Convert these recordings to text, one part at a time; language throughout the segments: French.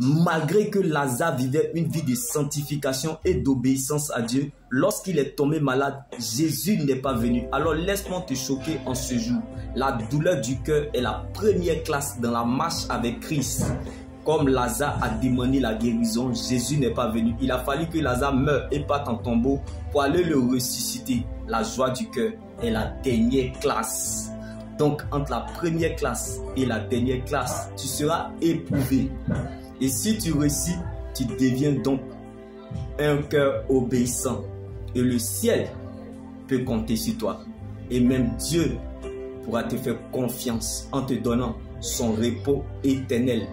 malgré que Lazare vivait une vie de sanctification et d'obéissance à Dieu, lorsqu'il est tombé malade, Jésus n'est pas venu. Alors laisse-moi te choquer en ce jour. La douleur du cœur est la première classe dans la marche avec Christ. Comme Lazare a demandé la guérison, Jésus n'est pas venu. Il a fallu que Lazare meure et parte en tombeau pour aller le ressusciter. La joie du cœur est la dernière classe. Donc, entre la première classe et la dernière classe, tu seras éprouvé. Et si tu réussis, tu deviens donc un cœur obéissant. Et le ciel peut compter sur toi. Et même Dieu pourra te faire confiance en te donnant son repos éternel.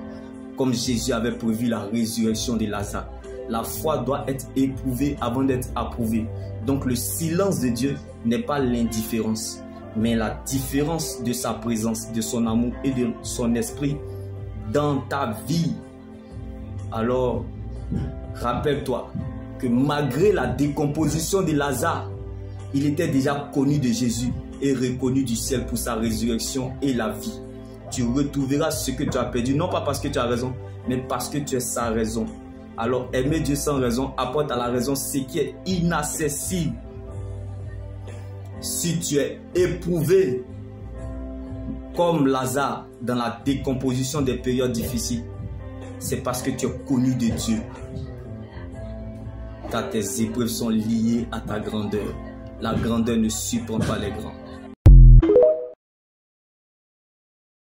Comme Jésus avait prévu la résurrection de Lazare. La foi doit être éprouvée avant d'être approuvée. Donc le silence de Dieu n'est pas l'indifférence, mais la différence de sa présence, de son amour et de son esprit dans ta vie. Alors, rappelle-toi que malgré la décomposition de Lazare, il était déjà connu de Jésus et reconnu du ciel pour sa résurrection et la vie. Tu retrouveras ce que tu as perdu, non pas parce que tu as raison, mais parce que tu es sa raison. Alors, aimer Dieu sans raison apporte à la raison ce qui est inaccessible. Si tu es éprouvé comme Lazare dans la décomposition des périodes difficiles, c'est parce que tu es connu de Dieu. Car tes épreuves sont liées à ta grandeur. La grandeur ne supporte pas les grands.